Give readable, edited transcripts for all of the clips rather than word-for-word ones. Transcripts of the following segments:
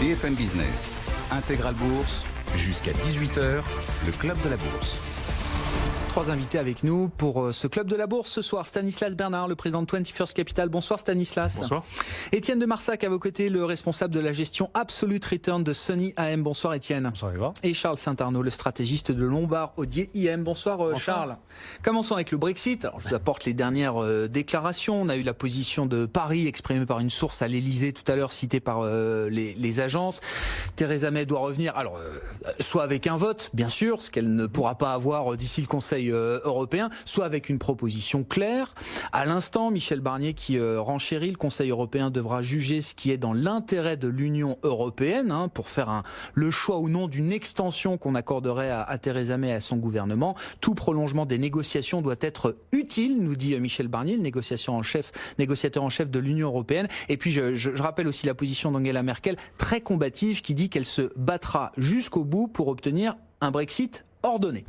BFM Business, Intégral Bourse, jusqu'à 18h, le Club de la Bourse. 3 invités avec nous pour ce Club de la Bourse ce soir. Stanislas Bernard, le président de 21st Capital. Bonsoir Stanislas. Bonsoir. Étienne de Marsac à vos côtés, le responsable de la gestion Absolute Return de Sony AM. Bonsoir Étienne. Bonsoir Eva. Et Charles Saint-Arnaud, le stratégiste de Lombard Odier IM. Bonsoir, Charles. Commençons avec le Brexit. Alors, je vous apporte les dernières déclarations. On a eu la position de Paris exprimée par une source à l'Elysée tout à l'heure, citée par les agences. Theresa May doit revenir, alors soit avec un vote, bien sûr, ce qu'elle ne pourra pas avoir d'ici le Conseil européen, soit avec une proposition claire. À l'instant, Michel Barnier qui renchérit, le Conseil européen devra juger ce qui est dans l'intérêt de l'Union européenne pour faire le choix ou non d'une extension qu'on accorderait à Theresa May et à son gouvernement. Tout prolongement des négociations doit être utile, nous dit Michel Barnier, le négociateur en chef de l'Union européenne. Et puis je rappelle aussi la position d'Angela Merkel, très combative, qui dit qu'elle se battra jusqu'au bout pour obtenir un Brexit ordonné.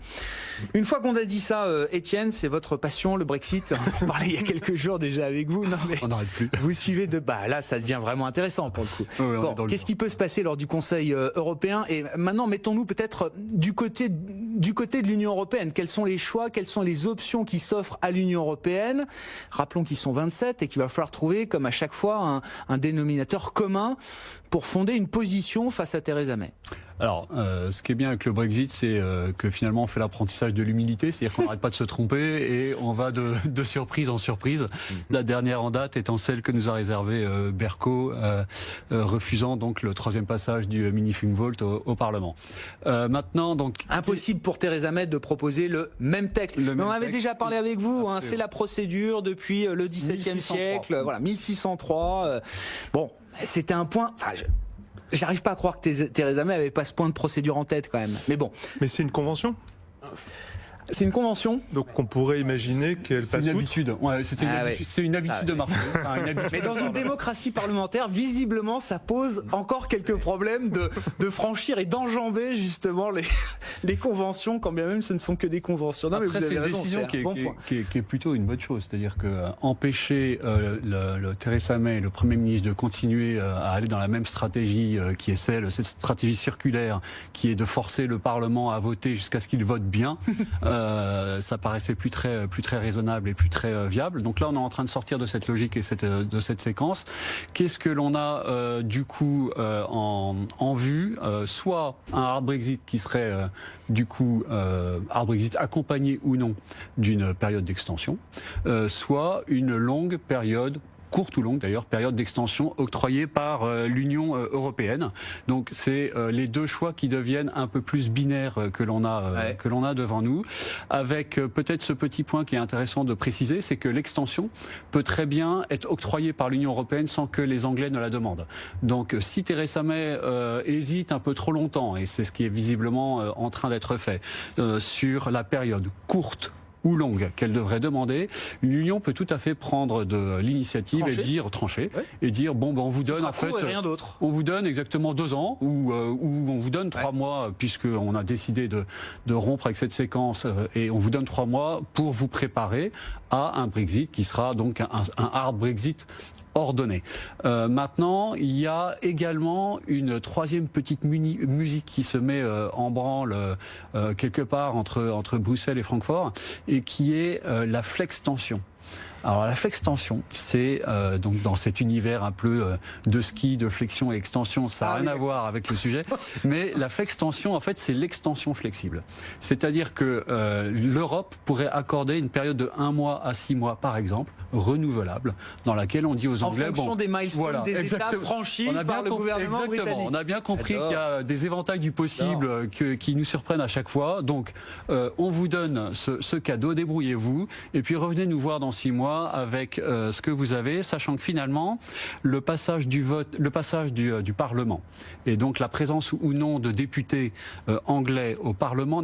Une fois qu'on a dit ça, Étienne, c'est votre passion, le Brexit. On parlait il y a quelques jours déjà avec vous. Non, mais on n'arrête plus. Vous suivez là, ça devient vraiment intéressant pour le coup. Oui, bon, qu'est-ce qui peut se passer lors du Conseil européen? Et maintenant, mettons-nous peut-être du côté de l'Union européenne. Quels sont les choix, quelles sont les options qui s'offrent à l'Union européenne? Rappelons qu'ils sont 27 et qu'il va falloir trouver, comme à chaque fois, un dénominateur commun pour fonder une position face à Theresa May. Alors, ce qui est bien avec le Brexit, c'est que finalement on fait l'apprentissage de l'humilité, c'est-à-dire qu'on n'arrête pas de se tromper et on va de surprise en surprise. La dernière en date étant celle que nous a réservée Berco, refusant donc le 3e passage du Mini-Think Vote au Parlement. Maintenant, donc impossible pour Theresa May de proposer le même texte. Mais on avait déjà parlé avec vous. C'est la procédure depuis le XVIIe siècle. Voilà, 1603. Bon, c'était un point. J'arrive pas à croire que Theresa May avait pas ce point de procédure en tête quand même. Mais bon. Mais c'est une convention. C'est une convention. Donc on pourrait imaginer qu'elle passe. C'est une habitude. Ouais, c'était une habitude de marché. Mais dans une démocratie parlementaire, visiblement, ça pose encore quelques problèmes de franchir et d'enjamber justement les conventions, quand bien même ce ne sont que des conventions. Non, après, c'est une décision qui est plutôt une bonne chose. C'est-à-dire que empêcher le Theresa May, le Premier ministre, de continuer à aller dans la même stratégie qui est cette stratégie circulaire, qui est de forcer le Parlement à voter jusqu'à ce qu'il vote bien. Ça paraissait plus très raisonnable et plus très viable. Donc là, on est en train de sortir de cette logique et de cette séquence. Qu'est-ce que l'on a du coup en vue? Soit un hard Brexit qui serait du coup hard Brexit accompagné ou non d'une période d'extension, soit une longue période, courte ou longue d'ailleurs, période d'extension octroyée par l'Union européenne. Donc c'est les deux choix qui deviennent un peu plus binaires que l'on a devant nous, avec peut-être ce petit point qui est intéressant de préciser, c'est que l'extension peut très bien être octroyée par l'Union européenne sans que les Anglais ne la demandent. Donc si Theresa May hésite un peu trop longtemps, et c'est ce qui est visiblement en train d'être fait, sur la période courte ou longue qu'elle devrait demander, l'Union peut tout à fait prendre de l'initiative et dire trancher, et dire bon, on vous donne en fait, on vous donne exactement 2 ans ou on vous donne 3 mois, puisque on a décidé de rompre avec cette séquence, et on vous donne 3 mois pour vous préparer à un Brexit qui sera donc un hard Brexit ordonné. Maintenant, il y a également une 3e petite musique qui se met en branle quelque part entre Bruxelles et Francfort, et qui est la flex tension. Alors la flex tension, c'est donc dans cet univers un peu de ski, de flexion et extension, ça n'a rien à voir avec le sujet, mais la flex tension, en fait, c'est l'extension flexible. C'est-à-dire que l'Europe pourrait accorder une période de 1 mois à 6 mois, par exemple, renouvelable, dans laquelle on dit aux Anglais... En fonction des milestones, des étapes franchies par le gouvernement britannique. On a bien compris qu'il y a des éventails du possible qui nous surprennent à chaque fois. Donc, on vous donne ce cadeau, débrouillez-vous, et puis revenez nous voir dans 6 mois avec ce que vous avez, sachant que finalement, le passage du Parlement, et donc la présence ou non de députés anglais au Parlement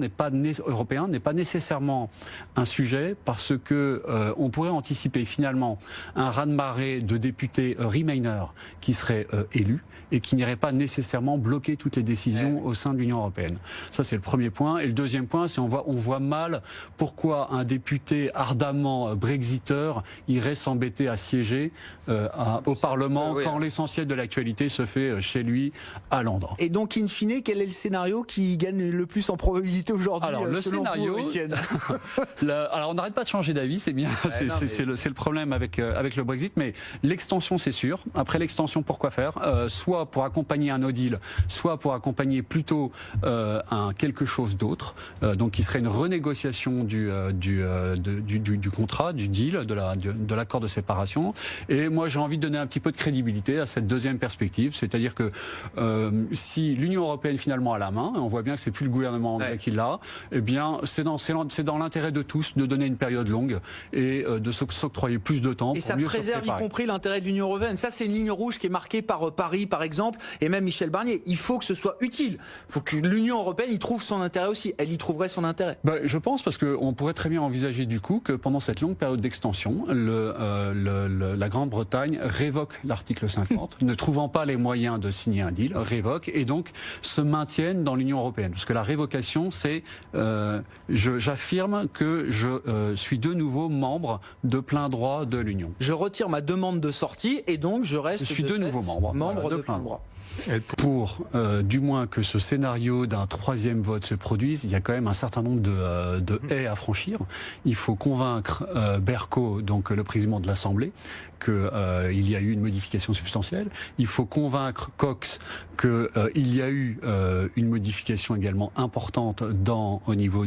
européen n'est pas nécessairement un sujet, parce que on pourrait anticiper finalement un raz-de-marée de députés Remainer qui seraient élus et qui n'iraient pas nécessairement bloquer toutes les décisions au sein de l'Union européenne. Ça, c'est le premier point. Et le deuxième point, c'est on voit mal pourquoi un député ardemment brexiteur dire, irait s'embêter à siéger au Parlement quand l'essentiel de l'actualité se fait chez lui à Londres. Et donc, in fine, quel est le scénario qui gagne le plus en probabilité aujourd'hui? Alors, le scénario, Étienne. Alors, on n'arrête pas de changer d'avis, c'est bien, c'est le problème avec le Brexit, mais l'extension, c'est sûr. Après l'extension, pourquoi faire? Soit pour accompagner un no deal, soit pour accompagner plutôt quelque chose d'autre, donc qui serait une renégociation du contrat, du deal, de l'accord de séparation. Et moi, j'ai envie de donner un petit peu de crédibilité à cette deuxième perspective, c'est-à-dire que si l'Union européenne finalement a la main, et on voit bien que c'est plus le gouvernement anglais qui l'a, eh bien, c'est dans l'intérêt de tous de donner une période longue et de s'octroyer plus de temps. Et ça préserve y compris l'intérêt de l'Union européenne. Ça, c'est une ligne rouge qui est marquée par Paris, par exemple, et même Michel Barnier. Il faut que ce soit utile. Il faut que l'Union européenne y trouve son intérêt aussi. Elle y trouverait son intérêt. Je pense, parce qu'on pourrait très bien envisager du coup que pendant cette longue période d'extension, la Grande-Bretagne révoque l'article 50, ne trouvant pas les moyens de signer un deal, révoque, et donc se maintienne dans l'Union européenne. Parce que la révocation, c'est j'affirme que je suis de nouveau membre de plein droit de l'Union. Je retire ma demande de sortie et donc je reste de nouveau membre de plein droit. Pour du moins que ce scénario d'un troisième vote se produise, il y a quand même un certain nombre de haies à franchir. Il faut convaincre Bercow, donc le président de l'Assemblée, qu'il y a eu une modification substantielle. Il faut convaincre Cox qu'il y a eu une modification également importante au niveau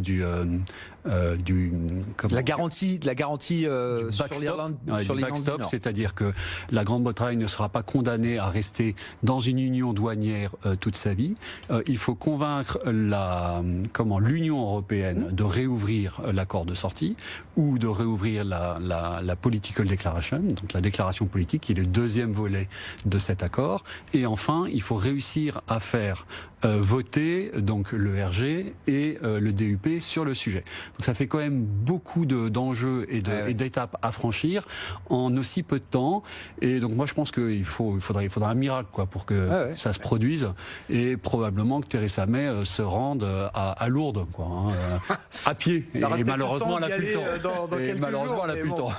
la garantie sur l'Irlande, sur l'Irlande du Nord. C'est-à-dire que la Grande-Bretagne ne sera pas condamnée à rester dans une union douanière toute sa vie. Il faut convaincre l'Union européenne de réouvrir l'accord de sortie ou de réouvrir la political declaration, donc la déclaration politique, qui est le deuxième volet de cet accord. Et enfin, il faut réussir à faire voter donc le RG et le DUP sur le sujet. Donc ça fait quand même beaucoup d'enjeux et d'étapes à franchir en aussi peu de temps. Et donc moi je pense qu'il faudra un miracle pour que ça se produise, et probablement que Theresa May se rende à Lourdes à pied. Et malheureusement elle n'a plus le temps. Et malheureusement elle n'a plus le temps.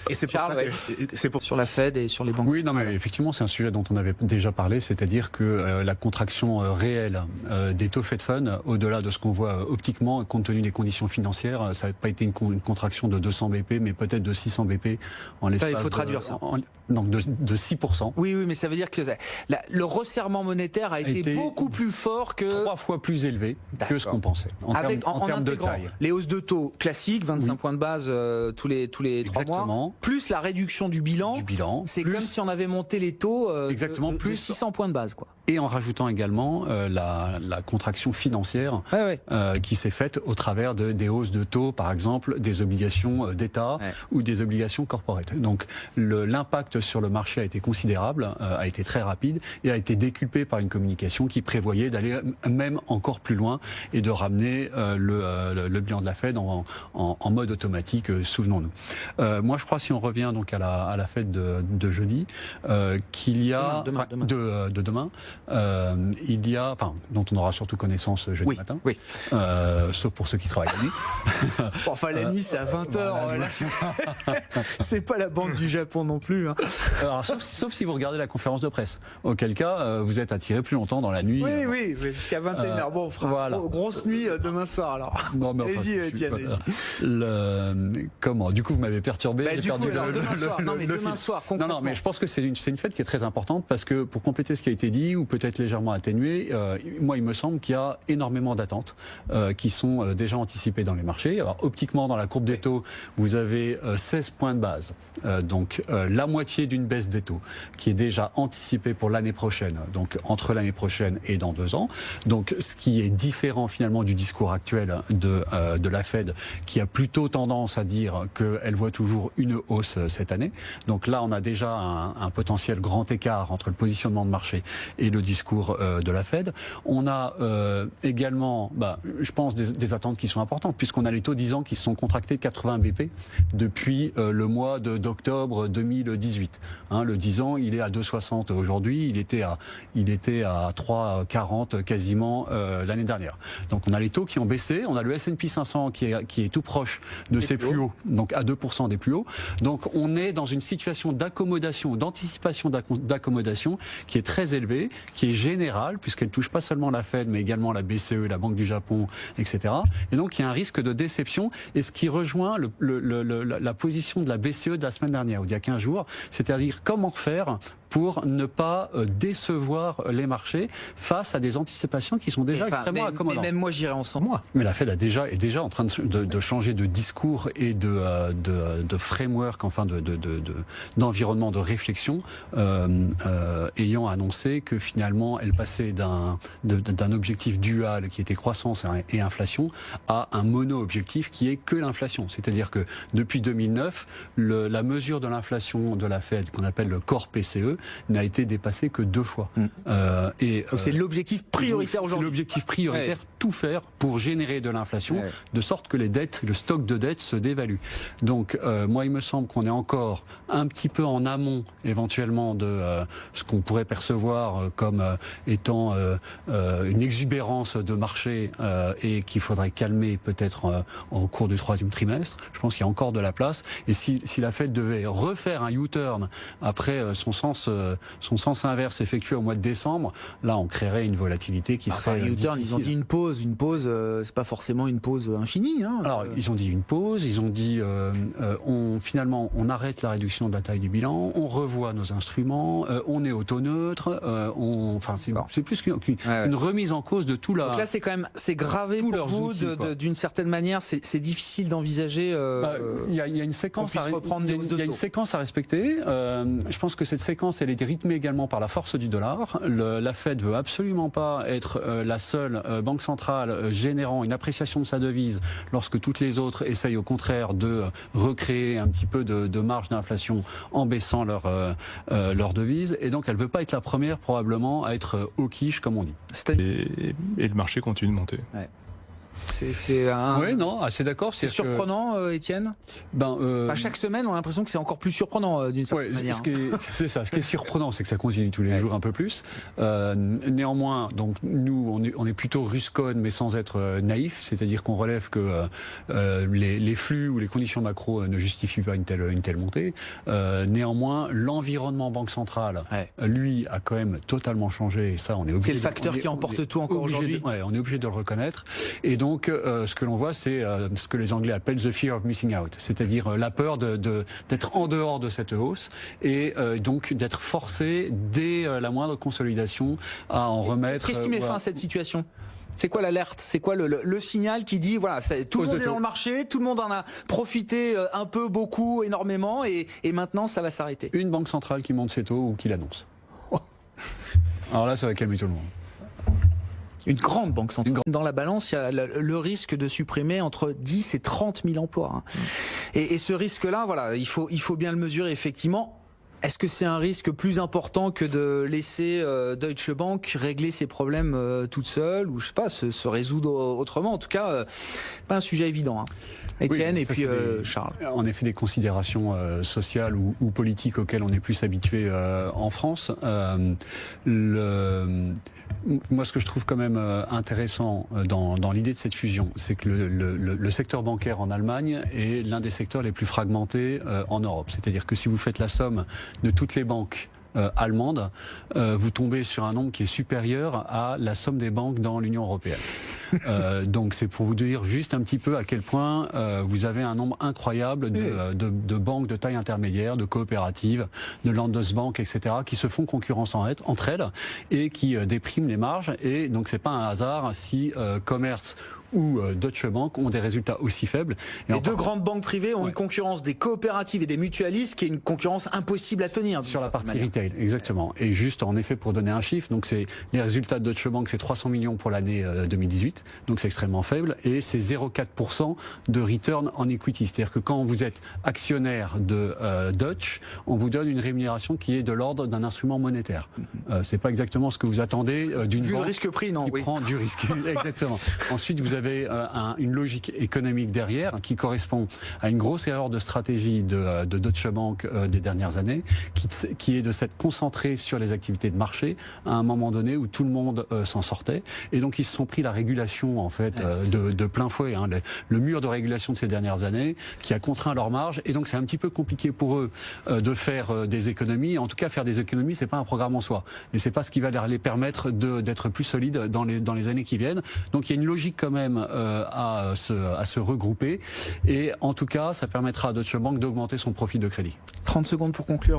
Et c'est pour sur la Fed et sur les banques. Oui, non mais effectivement c'est un sujet dont on avait déjà parlé, c'est-à-dire que la contraction réelle des taux Fed Fund, au-delà de ce qu'on voit optiquement, compte tenu des conditions financières, ça n'a pas été une contraction de 200 BP, mais peut-être de 600 BP en l'espace. Il faut traduire ça. Donc de 6%. Oui, mais ça veut dire que le resserrement monétaire a été beaucoup plus fort que... 3 fois plus élevé que ce qu'on pensait, en termes de taille. Les hausses de taux classiques, 25 points de base tous les 3 mois, plus la réduction du bilan. C'est comme si on avait monté les taux de 600 points de base, Et en rajoutant également la contraction financière qui s'est faite au travers des hausses de taux, par exemple, des obligations d'État ou des obligations corporate. Donc l'impact sur le marché a été considérable, a été très rapide et a été décuplé par une communication qui prévoyait d'aller même encore plus loin et de ramener le bilan de la Fed en mode automatique, souvenons-nous. Moi je crois, si on revient donc à la Fed de jeudi, qu'il y a demain, il y a, dont on aura surtout connaissance jeudi matin, sauf pour ceux qui travaillent la nuit. Enfin la nuit c'est à 20h, c'est pas la Banque du Japon non plus. Alors, sauf si vous regardez la conférence de presse, auquel cas vous êtes attiré plus longtemps dans la nuit. Oui, jusqu'à 21h. Bon, on fera grosse nuit demain soir alors. Non, mais vas-y, Étienne. Comment? Du coup, vous m'avez perturbé. Demain soir. Non, mais je pense que c'est une fête qui est très importante parce que pour compléter ce qui a été dit ou peut-être légèrement atténué, moi il me semble qu'il y a énormément d'attentes qui sont déjà anticipées dans les marchés. Alors optiquement, dans la courbe des taux, vous avez 16 points de base, donc la moitié d'une baisse des taux qui est déjà anticipée pour l'année prochaine, donc entre l'année prochaine et dans 2 ans. Donc ce qui est différent finalement du discours actuel de la Fed, qui a plutôt tendance à dire qu'elle voit toujours une hausse cette année. Donc là, on a déjà un potentiel grand écart entre le positionnement de marché et le discours de la Fed. On a également, je pense, des attentes qui sont importantes, puisqu'on a les taux 10 ans qui se sont contractés de 80 BP depuis le mois d'octobre 2018. Le 10 ans, il est à 2,60 aujourd'hui, il était à 3,40 quasiment l'année dernière. Donc on a les taux qui ont baissé, on a le S&P 500 qui est tout proche de ses plus hauts, donc à 2% des plus hauts. Donc on est dans une situation d'accommodation, d'anticipation d'accommodation qui est très élevée, qui est générale, puisqu'elle touche pas seulement la Fed, mais également la BCE, la Banque du Japon, etc. Et donc il y a un risque de déception, et ce qui rejoint la position de la BCE de la semaine dernière, ou d'il y a 15 jours, c'est-à-dire comment faire pour ne pas décevoir les marchés face à des anticipations qui sont déjà extrêmement accommodantes. Mais même moi, j'irai en 100 mois. Mais la Fed est déjà en train de changer de discours et de framework, enfin d'environnement de réflexion, ayant annoncé que finalement elle passait d'un objectif dual qui était croissance et inflation à un mono-objectif qui est que l'inflation. C'est-à-dire que depuis 2009, la mesure de l'inflation de la Fed, qu'on appelle le core PCE, n'a été dépassé que 2 fois. Donc c'est l'objectif prioritaire aujourd'hui. C'est l'objectif prioritaire, tout faire pour générer de l'inflation, de sorte que les dettes, le stock de dettes se dévalue. Donc moi il me semble qu'on est encore un petit peu en amont éventuellement de ce qu'on pourrait percevoir comme étant une exubérance de marché et qu'il faudrait calmer peut-être au cours du 3e trimestre. Je pense qu'il y a encore de la place, et si la Fed devait refaire un U-turn après son sens inverse effectué au mois de décembre, là on créerait une volatilité qui serait U-turn, difficile. ils ont dit une pause, c'est pas forcément une pause infinie. Alors ils ont dit une pause, ils ont dit finalement on arrête la réduction de la taille du bilan, on revoit nos instruments, on est auto-neutre, c'est plus qu'une remise en cause de tout la... Donc là c'est gravé pour vous d'une certaine manière, c'est difficile d'envisager. Il y a une séquence à respecter. Je pense que cette séquence elle est rythmée également par la force du dollar. La Fed veut absolument pas être la seule banque centrale générant une appréciation de sa devise lorsque toutes les autres essayent au contraire de recréer un petit peu de marge d'inflation en baissant leur devise, et donc elle veut pas être la première probablement à être au quiche comme on dit. Et le marché continue de monter. Ouais. Oui, non, assez d'accord. C'est surprenant, Étienne. Chaque semaine, on a l'impression que c'est encore plus surprenant d'une certaine manière. C'est ça. Ce qui est surprenant, c'est que ça continue tous les jours un peu plus. Néanmoins, donc nous, on est plutôt ruscone, mais sans être naïf. C'est-à-dire qu'on relève que les flux ou les conditions macro ne justifient pas une telle montée. Néanmoins, l'environnement banque centrale, lui, a quand même totalement changé. Et ça, on est obligé. C'est le facteur qui emporte tout encore aujourd'hui. On est obligé de le reconnaître. Et donc, ce que l'on voit, c'est ce que les Anglais appellent the fear of missing out, c'est-à-dire la peur d'être en dehors de cette hausse et donc d'être forcé dès la moindre consolidation à en remettre. Qu'est-ce qui met fin à cette situation ? C'est quoi l'alerte ? C'est quoi le signal qui dit voilà, tout le monde est dans le marché, tout le monde en a profité un peu, beaucoup, énormément, et maintenant ça va s'arrêter ? Une banque centrale qui monte ses taux ou qui l'annonce. Alors là, ça va calmer tout le monde. Une grande banque centrale. Dans la balance, il y a le risque de supprimer entre 10 et 30 000 emplois. Et ce risque-là, voilà, il faut bien le mesurer, effectivement. Est-ce que c'est un risque plus important que de laisser Deutsche Bank régler ses problèmes toute seule, ou je sais pas, se résoudre autrement ? En tout cas, pas un sujet évident. Étienne, et puis Charles. En effet, des considérations sociales ou politiques auxquelles on est plus habitué en France. Moi, ce que je trouve quand même intéressant dans l'idée de cette fusion, c'est que le secteur bancaire en Allemagne est l'un des secteurs les plus fragmentés en Europe. C'est-à-dire que si vous faites la somme de toutes les banques allemande, vous tombez sur un nombre qui est supérieur à la somme des banques dans l'Union européenne. Donc c'est pour vous dire juste un petit peu à quel point vous avez un nombre incroyable de banques de taille intermédiaire, de coopératives, de Landesbank, etc., qui se font concurrence entre elles et qui dépriment les marges. Et donc c'est pas un hasard si Commerz ou Deutsche Bank ont des résultats aussi faibles. Et les deux grandes banques privées ont une concurrence des coopératives et des mutualistes qui est une concurrence impossible à tenir. Sur la partie retail, exactement. Et juste en effet pour donner un chiffre, donc c'est les résultats de Deutsche Bank, c'est 300 millions pour l'année 2018, donc c'est extrêmement faible, et c'est 0,4% de return on equity. C'est-à-dire que quand vous êtes actionnaire de Deutsche, on vous donne une rémunération qui est de l'ordre d'un instrument monétaire. C'est pas exactement ce que vous attendez d'une banque le risque prix, non, qui prend du risque. Exactement. Ensuite, vous avez avez une logique économique derrière qui correspond à une grosse erreur de stratégie de Deutsche Bank des dernières années, qui est de s'être concentré sur les activités de marché à un moment donné où tout le monde s'en sortait. Et donc ils se sont pris la régulation en fait de plein fouet, hein, le mur de régulation de ces dernières années qui a contraint leur marge. Et donc c'est un petit peu compliqué pour eux de faire des économies. En tout cas, faire des économies, c'est pas un programme en soi. Et c'est pas ce qui va les permettre d'être plus solides dans les années qui viennent. Donc il y a une logique quand même à se regrouper. Et en tout cas, ça permettra à Deutsche Bank d'augmenter son profil de crédit. 30 secondes pour conclure.